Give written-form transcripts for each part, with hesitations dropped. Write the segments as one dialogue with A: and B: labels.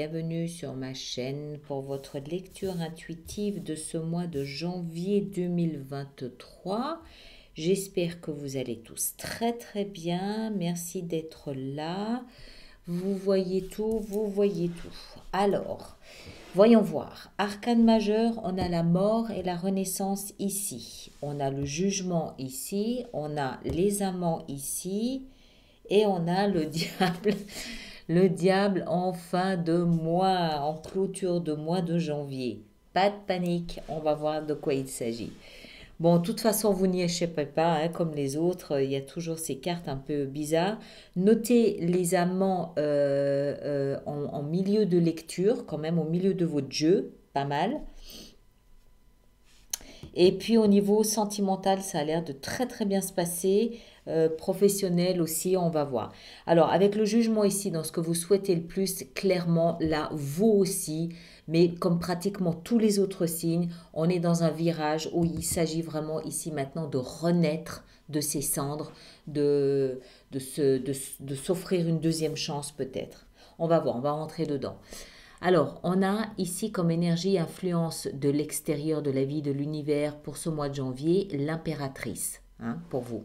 A: bienvenue sur ma chaîne pour votre lecture intuitive de ce mois de janvier 2023. J'espère que vous allez tous très bien, merci d'être là. Vous voyez tout, vous voyez tout. Alors, voyons voir. Arcane majeur, on a la mort et la renaissance ici. On a le jugement ici, on a les amants ici et on a le diable. Le diable en fin de mois, en clôture de mois de janvier. Pas de panique, on va voir de quoi il s'agit. Bon, de toute façon, vous n'y échappez pas, hein, comme les autres, il y a toujours ces cartes un peu bizarres. Notez les amants en milieu de lecture, quand même au milieu de votre jeu, pas mal. Et puis au niveau sentimental, ça a l'air de très bien se passer. Professionnel aussi, on va voir. Alors, avec le jugement ici, dans ce que vous souhaitez le plus, clairement, là, vous aussi, mais comme pratiquement tous les autres signes, on est dans un virage où il s'agit vraiment ici maintenant de renaître de ses cendres, de s'offrir une deuxième chance peut-être. On va voir, on va rentrer dedans. Alors, on a ici comme énergie influence de l'extérieur de la vie, de l'univers pour ce mois de janvier, l'impératrice, hein, pour vous.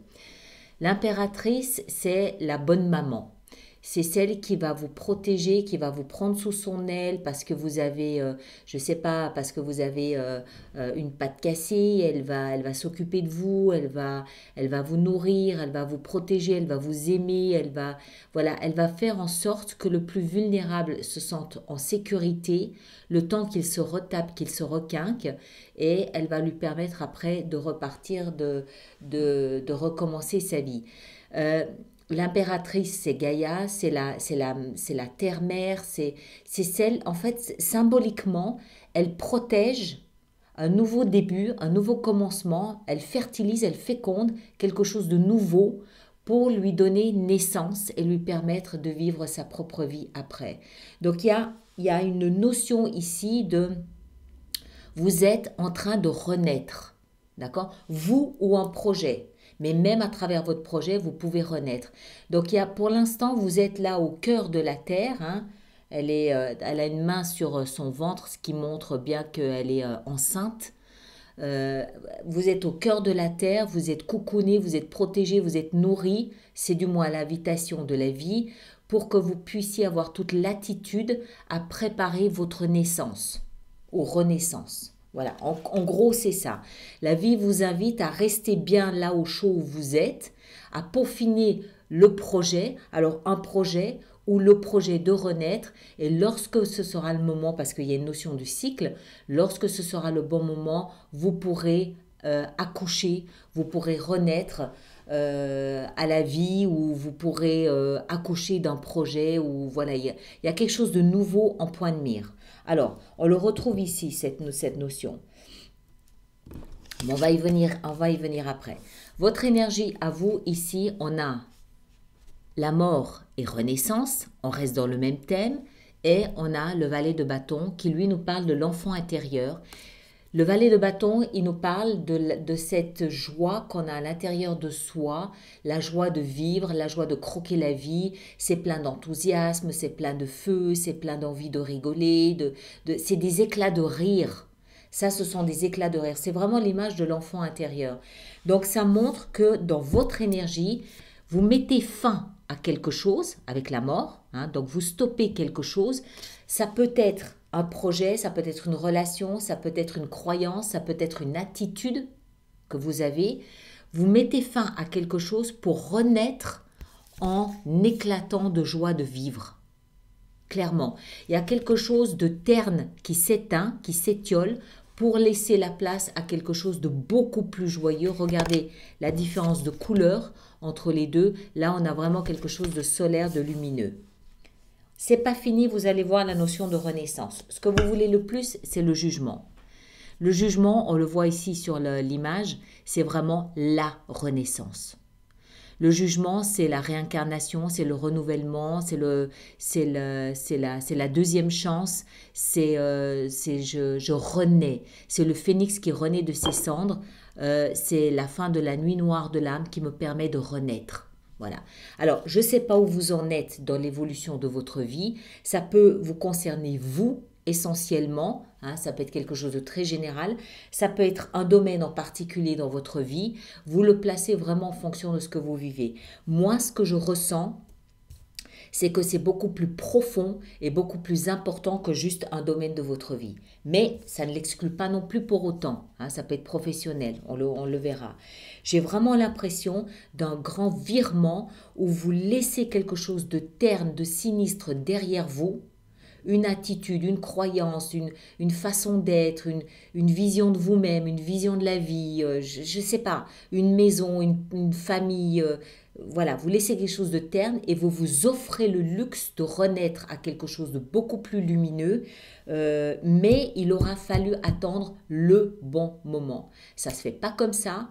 A: L'impératrice, c'est la bonne maman. C'est celle qui va vous protéger, qui va vous prendre sous son aile parce que vous avez, je ne sais pas, parce que vous avez une patte cassée, elle va s'occuper de vous, elle va vous nourrir, elle va vous protéger, elle va vous aimer, voilà, elle va faire en sorte que le plus vulnérable se sente en sécurité, le temps qu'il se retape, qu'il se requinque, et elle va lui permettre après de repartir, de recommencer sa vie. L'impératrice, c'est Gaïa, c'est la terre-mère, c'est celle, en fait, symboliquement, elle protège un nouveau début, un nouveau commencement, elle fertilise, elle féconde quelque chose de nouveau pour lui donner naissance et lui permettre de vivre sa propre vie après. Donc, il y a une notion ici de vous êtes en train de renaître, d'accord? Vous ou un projet. Mais même à travers votre projet, vous pouvez renaître. Donc, pour l'instant, vous êtes là au cœur de la terre. Hein. Elle a une main sur son ventre, ce qui montre bien qu'elle est enceinte. Vous êtes au cœur de la terre, vous êtes cocooné, vous êtes protégé, vous êtes nourri. C'est du moins l'invitation de la vie pour que vous puissiez avoir toute l'attitude à préparer votre naissance ou renaissance. Voilà, en gros, c'est ça. La vie vous invite à rester bien là au chaud où vous êtes, à peaufiner le projet. Alors, un projet ou le projet de renaître. Et lorsque ce sera le moment, parce qu'il y a une notion de cycle, lorsque ce sera le bon moment, vous pourrez accoucher, vous pourrez renaître à la vie ou vous pourrez accoucher d'un projet ou voilà, il y a quelque chose de nouveau en point de mire. Alors, on le retrouve ici, cette notion. On va y venir après. Votre énergie à vous, ici, on a la mort et renaissance, on reste dans le même thème, et on a le valet de bâton qui, lui, nous parle de l'enfant intérieur. Le valet de bâton, il nous parle de cette joie qu'on a à l'intérieur de soi, la joie de vivre, la joie de croquer la vie. C'est plein d'enthousiasme, c'est plein de feu, c'est plein d'envie de rigoler, c'est des éclats de rire. Ça, ce sont des éclats de rire. C'est vraiment l'image de l'enfant intérieur. Donc, ça montre que dans votre énergie, vous mettez fin à quelque chose avec la mort. Hein, donc, vous stoppez quelque chose. Ça peut être un projet, ça peut être une relation, ça peut être une croyance, ça peut être une attitude que vous avez. Vous mettez fin à quelque chose pour renaître en éclatant de joie de vivre. Clairement, il y a quelque chose de terne qui s'éteint, qui s'étiole pour laisser la place à quelque chose de beaucoup plus joyeux. Regardez la différence de couleur entre les deux. Là, on a vraiment quelque chose de solaire, de lumineux. C'est pas fini, vous allez voir la notion de renaissance. Ce que vous voulez le plus, c'est le jugement. Le jugement, on le voit ici sur l'image, c'est vraiment la renaissance. Le jugement, c'est la réincarnation, c'est le renouvellement, c'est la deuxième chance, je renais. C'est le phénix qui renaît de ses cendres, c'est la fin de la nuit noire de l'âme qui me permet de renaître. Voilà. Alors, je ne sais pas où vous en êtes dans l'évolution de votre vie. Ça peut vous concerner vous essentiellement. Hein, ça peut être quelque chose de très général. Ça peut être un domaine en particulier dans votre vie. Vous le placez vraiment en fonction de ce que vous vivez. Moi, ce que je ressens, c'est que c'est beaucoup plus profond et beaucoup plus important que juste un domaine de votre vie. Mais ça ne l'exclut pas non plus pour autant. Hein, ça peut être professionnel, on le verra. J'ai vraiment l'impression d'un grand virement où vous laissez quelque chose de terne, de sinistre derrière vous, une attitude, une croyance, une façon d'être, une vision de vous-même, une vision de la vie, je ne sais pas, une maison, une famille. Voilà, vous laissez quelque chose de terne et vous vous offrez le luxe de renaître à quelque chose de beaucoup plus lumineux, mais il aura fallu attendre le bon moment. Ça ne se fait pas comme ça.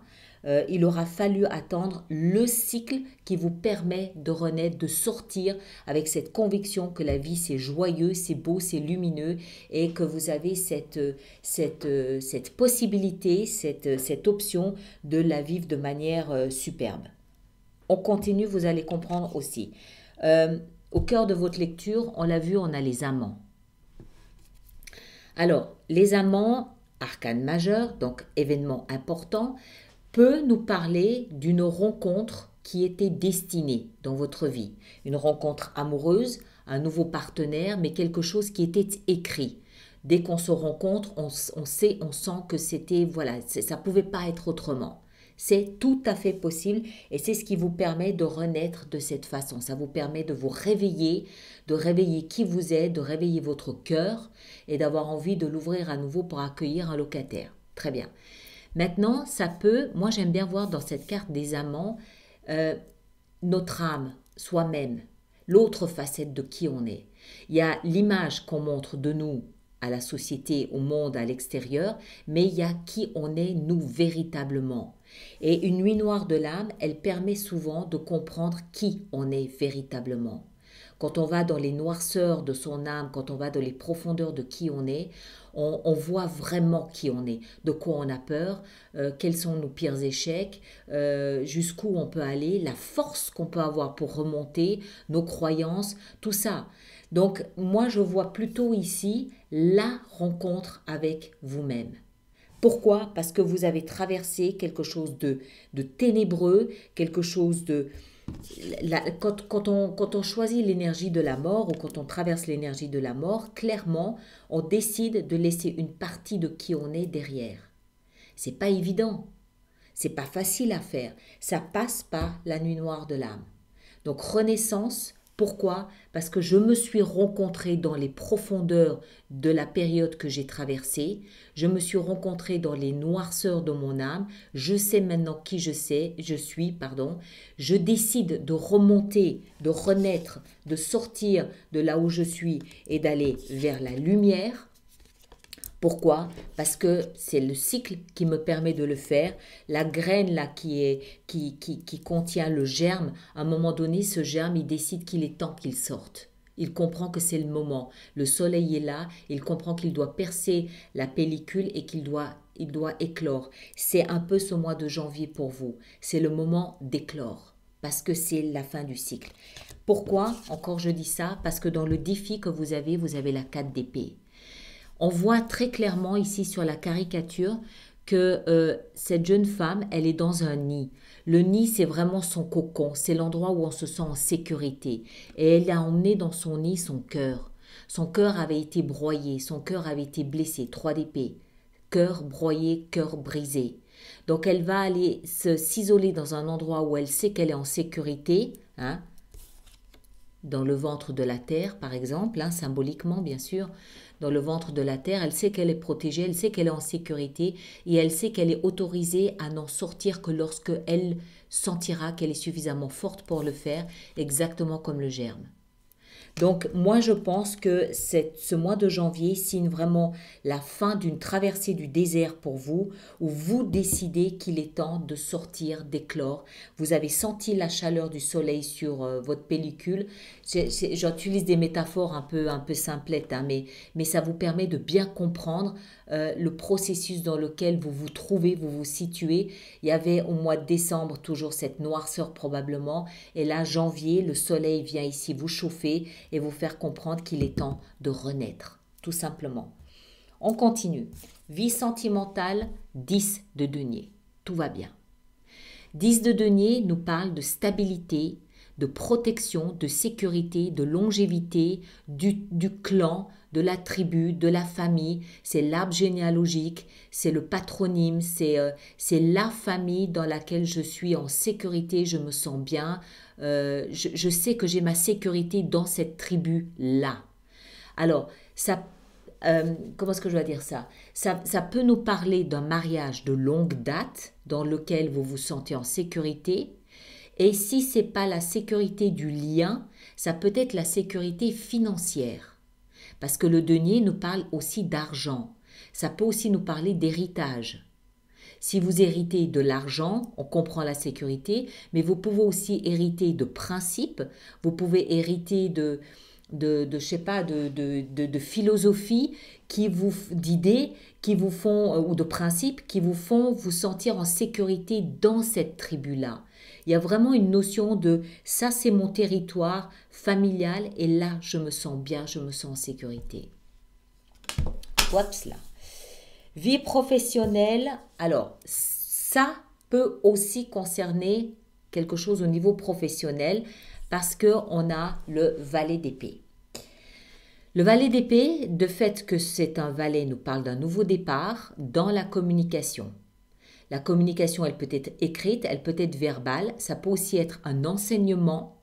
A: Il aura fallu attendre le cycle qui vous permet de renaître, de sortir avec cette conviction que la vie c'est joyeux, c'est beau, c'est lumineux et que vous avez cette possibilité, cette option de la vivre de manière superbe. On continue, vous allez comprendre aussi. Au cœur de votre lecture, on l'a vu, on a les amants. Alors, les amants, arcane majeur, donc événement important, peut nous parler d'une rencontre qui était destinée dans votre vie. Une rencontre amoureuse, un nouveau partenaire, mais quelque chose qui était écrit. Dès qu'on se rencontre, on sait, on sent que c'était, voilà, ça ne pouvait pas être autrement. C'est tout à fait possible et c'est ce qui vous permet de renaître de cette façon. Ça vous permet de vous réveiller, de réveiller qui vous êtes, de réveiller votre cœur et d'avoir envie de l'ouvrir à nouveau pour accueillir un locataire. Très bien. Maintenant, ça peut, moi j'aime bien voir dans cette carte des amants, notre âme, soi-même, l'autre facette de qui on est. Il y a l'image qu'on montre de nous à la société, au monde, à l'extérieur, mais il y a qui on est, nous, véritablement. Et une nuit noire de l'âme, elle permet souvent de comprendre qui on est véritablement. Quand on va dans les noirceurs de son âme, quand on va dans les profondeurs de qui on voit vraiment qui on est, de quoi on a peur, quels sont nos pires échecs, jusqu'où on peut aller, la force qu'on peut avoir pour remonter, nos croyances, tout ça. Donc moi je vois plutôt ici la rencontre avec vous-même. Pourquoi? Parce que vous avez traversé quelque chose de ténébreux, quelque chose de... Quand on choisit l'énergie de la mort ou quand on traverse l'énergie de la mort, clairement, on décide de laisser une partie de qui on est derrière. C'est pas évident, c'est pas facile à faire. Ça passe par la nuit noire de l'âme. Donc renaissance. Pourquoi? Parce que je me suis rencontrée dans les profondeurs de la période que j'ai traversée. Je me suis rencontrée dans les noirceurs de mon âme. Je sais maintenant qui je suis. Je décide de remonter, de renaître, de sortir de là où je suis et d'aller vers la lumière. Pourquoi? Parce que c'est le cycle qui me permet de le faire. La graine là qui contient le germe, à un moment donné, ce germe, il décide qu'il est temps qu'il sorte. Il comprend que c'est le moment. Le soleil est là, il comprend qu'il doit percer la pellicule et qu'il doit éclore. C'est un peu ce mois de janvier pour vous. C'est le moment d'éclore parce que c'est la fin du cycle. Pourquoi? Encore je dis ça, parce que dans le défi que vous avez la 4 d'épée. On voit très clairement ici sur la caricature que cette jeune femme, elle est dans un nid. Le nid, c'est vraiment son cocon, c'est l'endroit où on se sent en sécurité. Et elle a emmené dans son nid son cœur. Son cœur avait été broyé, son cœur avait été blessé, 3 d'épée. Cœur broyé, cœur brisé. Donc elle va aller s'isoler dans un endroit où elle sait qu'elle est en sécurité, hein, dans le ventre de la terre par exemple, hein, symboliquement bien sûr. Dans le ventre de la terre, elle sait qu'elle est protégée, elle sait qu'elle est en sécurité et elle sait qu'elle est autorisée à n'en sortir que lorsque elle sentira qu'elle est suffisamment forte pour le faire, exactement comme le germe. Donc, moi, je pense que ce mois de janvier signe vraiment la fin d'une traversée du désert pour vous, où vous décidez qu'il est temps de sortir, d'éclore. Vous avez senti la chaleur du soleil sur votre pellicule. J'utilise des métaphores un peu simplettes, hein, mais ça vous permet de bien comprendre le processus dans lequel vous vous trouvez, vous vous situez. Il y avait au mois de décembre toujours cette noirceur probablement, et là, janvier, le soleil vient ici vous chauffer et vous faire comprendre qu'il est temps de renaître, tout simplement. On continue. Vie sentimentale, 10 de denier. Tout va bien. 10 de denier nous parle de stabilité, de protection, de sécurité, de longévité, du clan, de la tribu, de la famille. C'est l'arbre généalogique, c'est le patronyme, c'est la famille dans laquelle je suis en sécurité, je me sens bien. Je sais que j'ai ma sécurité dans cette tribu-là. Alors, comment est-ce que je dois dire ça? Ça peut nous parler d'un mariage de longue date dans lequel vous vous sentez en sécurité. Et si ce n'est pas la sécurité du lien, ça peut être la sécurité financière. Parce que le denier nous parle aussi d'argent. Ça peut aussi nous parler d'héritage. Si vous héritez de l'argent, on comprend la sécurité, mais vous pouvez aussi hériter de principes, vous pouvez hériter je sais pas, de philosophie, d'idées qui vous font, ou de principes qui vous font vous sentir en sécurité dans cette tribu-là. Il y a vraiment une notion de ça, c'est mon territoire familial et là, je me sens bien, je me sens en sécurité. Oups là. Vie professionnelle, alors ça peut aussi concerner quelque chose au niveau professionnel parce qu'on a le valet d'épée. Le valet d'épée, de fait que c'est un valet, nous parle d'un nouveau départ dans la communication. La communication, elle peut être écrite, elle peut être verbale, ça peut aussi être un enseignement.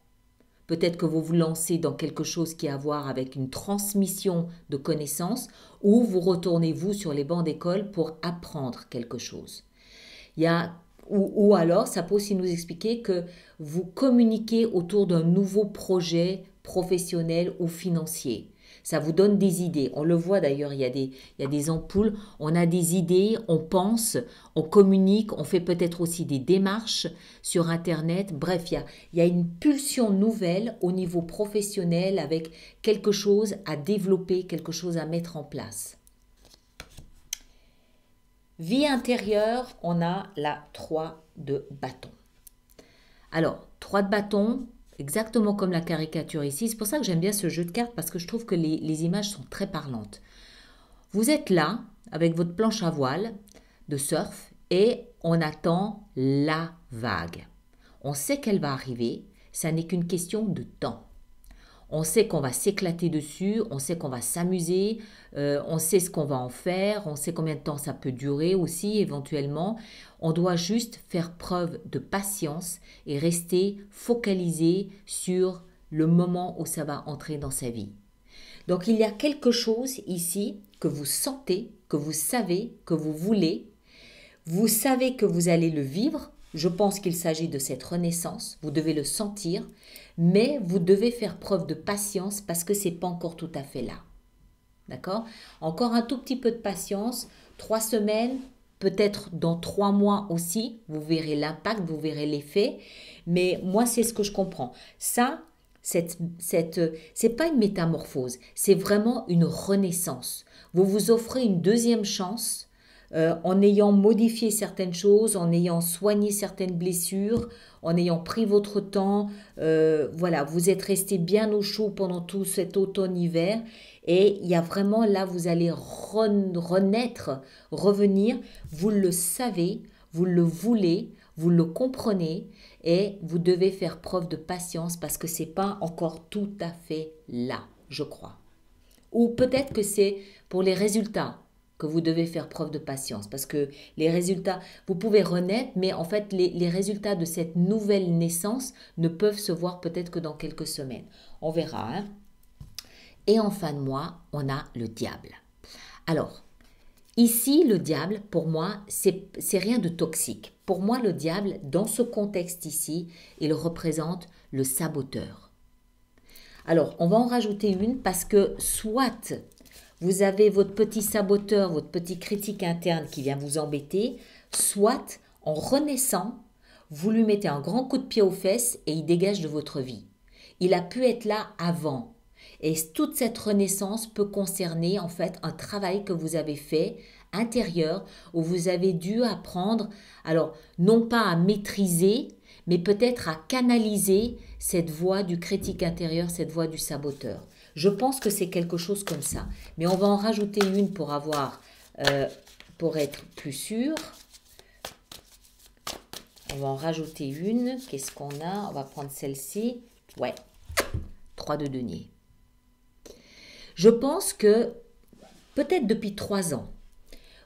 A: Peut-être que vous vous lancez dans quelque chose qui a à voir avec une transmission de connaissances ou vous retournez vous sur les bancs d'école pour apprendre quelque chose. Ou alors, ça peut aussi nous expliquer que vous communiquez autour d'un nouveau projet professionnel ou financier. Ça vous donne des idées. On le voit d'ailleurs, il y a des ampoules, on a des idées, on pense, on communique, on fait peut-être aussi des démarches sur Internet. Bref, il y a une pulsion nouvelle au niveau professionnel avec quelque chose à développer, quelque chose à mettre en place. Vie intérieure, on a la 3 de bâton. Alors, 3 de bâton, exactement comme la caricature ici. C'est pour ça que j'aime bien ce jeu de cartes parce que je trouve que les images sont très parlantes. Vous êtes là avec votre planche à voile de surf et on attend la vague. On sait qu'elle va arriver, ça n'est qu'une question de temps. On sait qu'on va s'éclater dessus, on sait qu'on va s'amuser, on sait ce qu'on va en faire, on sait combien de temps ça peut durer aussi éventuellement. On doit juste faire preuve de patience et rester focalisé sur le moment où ça va entrer dans sa vie. Donc il y a quelque chose ici que vous sentez, que vous savez, que vous voulez. Vous savez que vous allez le vivre. Je pense qu'il s'agit de cette renaissance. Vous devez le sentir, mais vous devez faire preuve de patience parce que ce n'est pas encore tout à fait là. D'accord? Encore un tout petit peu de patience. 3 semaines, peut-être dans 3 mois aussi. Vous verrez l'impact, vous verrez l'effet. Mais moi, c'est ce que je comprends. Ça, c'est pas une métamorphose. C'est vraiment une renaissance. Vous vous offrez une deuxième chance. En ayant modifié certaines choses, en ayant soigné certaines blessures, en ayant pris votre temps, voilà, vous êtes resté bien au chaud pendant tout cet automne-hiver et il y a vraiment là, vous allez renaître, revenir, vous le savez, vous le voulez, vous le comprenez et vous devez faire preuve de patience parce que ce n'est pas encore tout à fait là, je crois. Ou peut-être que c'est pour les résultats que vous devez faire preuve de patience parce que les résultats, vous pouvez renaître, mais en fait, les résultats de cette nouvelle naissance ne peuvent se voir peut-être que dans quelques semaines. On verra. Hein? Et en fin de mois, on a le diable. Alors, ici, le diable, pour moi, c'est rien de toxique. Pour moi, le diable, dans ce contexte ici, il représente le saboteur. Alors, on va en rajouter une parce que soit vous avez votre petit saboteur, votre petit critique interne qui vient vous embêter, soit en renaissant, vous lui mettez un grand coup de pied aux fesses et il dégage de votre vie. Il a pu être là avant. Et toute cette renaissance peut concerner en fait un travail que vous avez fait intérieur où vous avez dû apprendre, alors non pas à maîtriser, mais peut-être à canaliser cette voix du critique intérieur, cette voix du saboteur. Je pense que c'est quelque chose comme ça. Mais on va en rajouter une pour pour être plus sûr. On va en rajouter une. Qu'est-ce qu'on a? On va prendre celle-ci. Ouais, 3 de denier. Je pense que peut-être depuis 3 ans,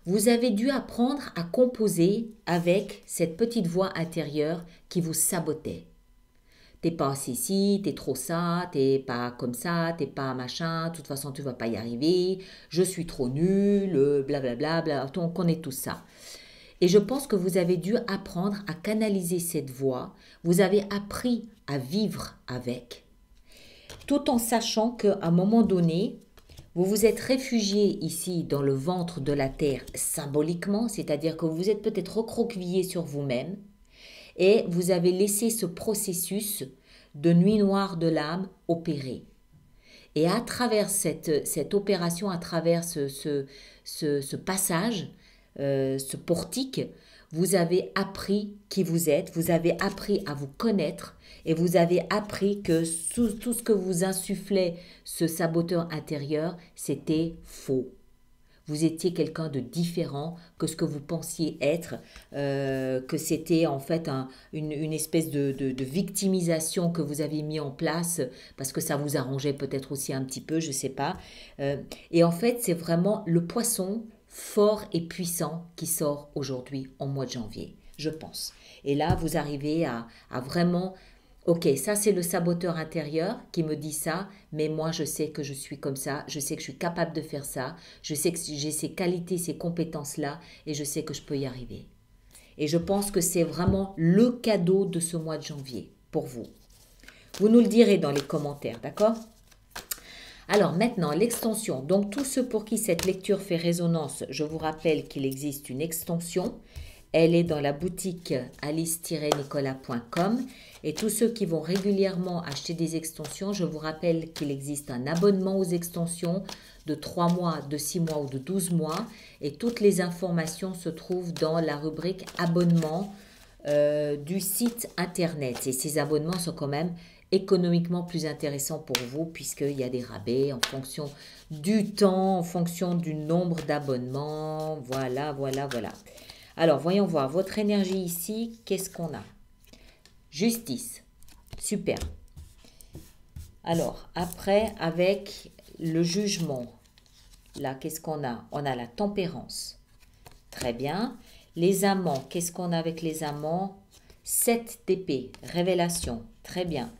A: vous avez dû apprendre à composer avec cette petite voix intérieure qui vous sabotait. T'es pas assez ci, t'es trop ça, t'es pas comme ça, t'es pas machin, de toute façon tu vas pas y arriver, je suis trop nul, blablabla, bla, bla, on connaît tout ça. Et je pense que vous avez dû apprendre à canaliser cette voix, vous avez appris à vivre avec, tout en sachant qu'à un moment donné, vous vous êtes réfugié ici dans le ventre de la terre symboliquement, c'est-à-dire que vous vous êtes peut-être recroquevillé sur vous-même et vous avez laissé ce processus de nuit noire de l'âme opérer. Et à travers cette opération, à travers ce passage, ce portique, vous avez appris qui vous êtes, vous avez appris à vous connaître et vous avez appris que tout ce que vous insufflait ce saboteur intérieur, c'était faux. Vous étiez quelqu'un de différent que ce que vous pensiez être, que c'était en fait une espèce de victimisation que vous avez mis en place parce que ça vous arrangeait peut-être aussi un petit peu, je ne sais pas. Et en fait, c'est vraiment le poisson fort et puissant qui sort aujourd'hui en mois de janvier, je pense. Et là, vous arrivez à vraiment... Ok, ça c'est le saboteur intérieur qui me dit ça, mais moi je sais que je suis comme ça, je sais que je suis capable de faire ça, je sais que j'ai ces qualités, ces compétences-là, et je sais que je peux y arriver. Et je pense que c'est vraiment le cadeau de ce mois de janvier pour vous. Vous nous le direz dans les commentaires, d'accord ? Alors maintenant, l'extension. Donc tous ceux pour qui cette lecture fait résonance, je vous rappelle qu'il existe une extension. Elle est dans la boutique alice-nicolas.com. Et tous ceux qui vont régulièrement acheter des extensions, je vous rappelle qu'il existe un abonnement aux extensions de 3 mois, de 6 mois ou de 12 mois. Et toutes les informations se trouvent dans la rubrique abonnement du site internet. Et ces abonnements sont quand même économiquement plus intéressants pour vous puisqu'il y a des rabais en fonction du temps, en fonction du nombre d'abonnements. Voilà, voilà, voilà. Alors, voyons voir. Votre énergie ici, qu'est-ce qu'on a? Justice. Super. Alors, après, avec le jugement, là, qu'est-ce qu'on a? On a la tempérance. Très bien. Les amants, qu'est-ce qu'on a avec les amants? 7 d'épée, révélation. Très bien.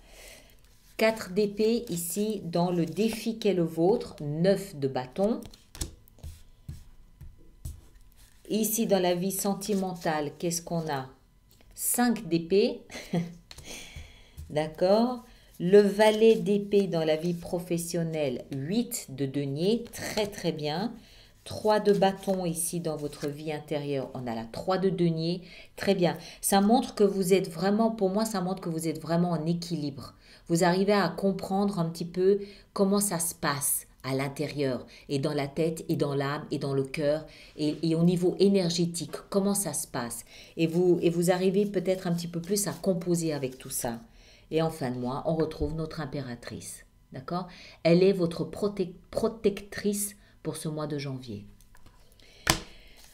A: 4 d'épée ici dans le défi qu'est le vôtre. 9 de bâton. Ici, dans la vie sentimentale, qu'est-ce qu'on a? 5 d'épée. D'accord. Le valet d'épée dans la vie professionnelle, 8 de denier. Très, très bien. 3 de bâton ici dans votre vie intérieure. On a la 3 de denier. Très bien. Ça montre que vous êtes vraiment, pour moi, ça montre que vous êtes vraiment en équilibre. Vous arrivez à comprendre un petit peu comment ça se passe à l'intérieur et dans la tête et dans l'âme et dans le cœur et au niveau énergétique, comment ça se passe. Et vous arrivez peut-être un petit peu plus à composer avec tout ça. Et en fin de mois, on retrouve notre impératrice. D'accord? Elle est votre protectrice pour ce mois de janvier.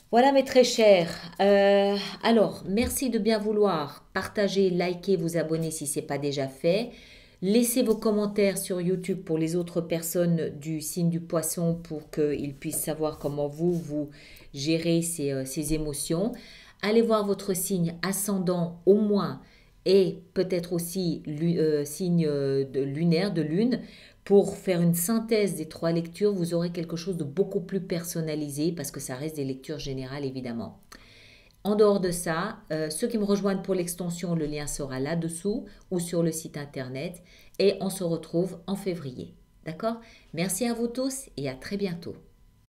A: Voilà mes très chers. Alors, merci de bien vouloir partager, liker, vous abonner si ce n'est pas déjà fait. Laissez vos commentaires sur YouTube pour les autres personnes du signe du poisson pour qu'ils puissent savoir comment vous gérez ces émotions. Allez voir votre signe ascendant au moins et peut-être aussi signe lunaire de lune. Pour faire une synthèse des 3 lectures, vous aurez quelque chose de beaucoup plus personnalisé parce que ça reste des lectures générales évidemment. En dehors de ça, ceux qui me rejoignent pour l'extension, le lien sera là-dessous ou sur le site internet et on se retrouve en février. D'accord? Merci à vous tous et à très bientôt.